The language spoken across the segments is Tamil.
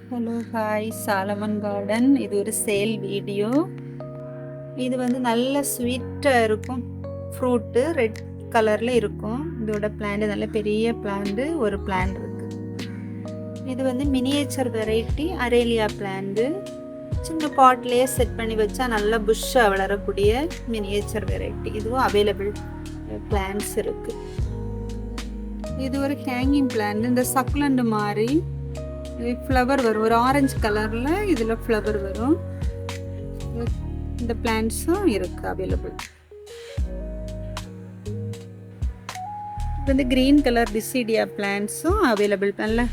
ஹலோ ஹாய் சாலமன் இது ஒரு சேல் வீடியோ. இது நல்ல ஸ்வீட்டாக இருக்கும். ஃப்ரூட்டு ரெட் கலரில் இருக்கும். இதோட பிளான்ட் நல்ல பெரிய பிளான்ட்டு, ஒரு பிளான்ட் இருக்குது. இது மினியேச்சர் வெரைட்டி அரேலியா பிளான்ட்டு. சின்ன பாட்லேயே செட் பண்ணி வச்சா நல்லா புஷ்ஷாக வளரக்கூடிய மினியேச்சர் வெரைட்டி. இதுவும் அவைலபிள் பிளான்ட்ஸ் இருக்குது. இது ஒரு ஹேங்கிங் பிளான்ட். இந்த சக்குலண்ட் மாதிரி ஃப்ளவர் வரும், ஒரு ஆரஞ்சு கலரில் இதில் ஃப்ளவர் வரும். இந்த பிளான்ட்ஸும் இருக்குது அவைலபிள். க்ரீன் கலர் டிசிடியா பிளான்ட்ஸும் அவைலபிள். நல்ல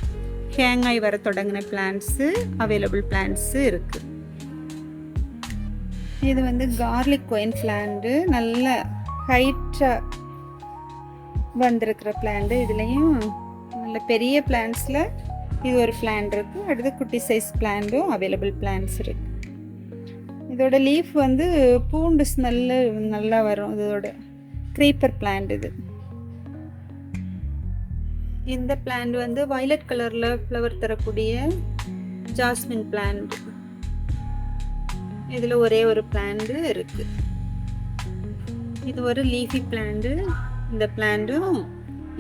ஹேங் ஆகி வர தொடங்கின பிளான்ட்ஸு அவைலபிள் பிளான்ட்ஸு இருக்குது. இது கார்லிக் ஒயின் பிளான்ட்டு, நல்ல ஹைட்டாக வந்திருக்கிற பிளான்ட்டு. இதுலேயும் நல்ல பெரிய பிளான்ட்ஸில் இது ஒரு பிளான்ட் இருக்குது. அடுத்து குட்டி சைஸ் பிளான்ட்டும் அவைலபிள் பிளான்ட்ஸ் இருக்குது. இதோட லீஃப் பூண்டு ஸ்மெல்லு நல்லா வரும். இதோட க்ரீப்பர் பிளான்ட் இது. இந்த பிளான்ட் வயலட் கலரில் ஃப்ளவர் தரக்கூடிய ஜாஸ்மின் பிளான்ட். இதில் ஒரே ஒரு பிளான்ட் இருக்குது. இது ஒரு லீஃபி பிளான்ட்டு. இந்த பிளான்ட்டும்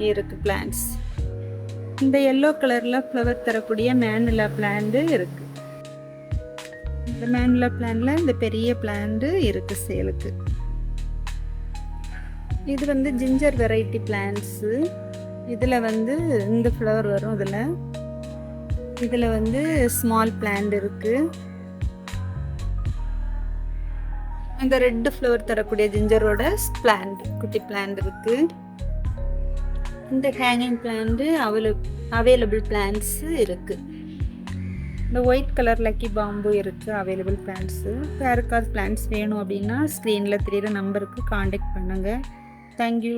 இருக்குது பிளான்ட்ஸ். இந்த எல்லோ கலரில் ஃப்ளவர் தரக்கூடிய மேனுலா பிளான்ட்டு இருக்குது. இந்த மேனுலா பிளான்ட்டில் இந்த பெரிய பிளான்ட்டு இருக்குது சேலுக்கு. இது ஜிஞ்சர் வெரைட்டி பிளான்ட்ஸு. இதில் இந்த ஃப்ளவர் வரும். இதில் ஸ்மால் பிளான்ட் இருக்குது. இந்த ரெட் ஃப்ளவர் தரக்கூடிய ஜிஞ்சரோட பிளான்ட், குட்டி பிளான்ட் இருக்குது. இந்த ஹேங்கிங் பிளான்ட்டு அவைலபிள் பிளான்ட்ஸு இருக்குது. இந்த ஒயிட் கலர் லக்கி பாம்பு இருக்குது அவைலபிள் பிளான்ட்ஸு. யாருக்காவது பிளான்ட்ஸ் வேணும் அப்படின்னா ஸ்க்ரீனில் தெரியுற நம்பருக்கு காண்டாக்ட் பண்ணுங்கள். தேங்க்யூ.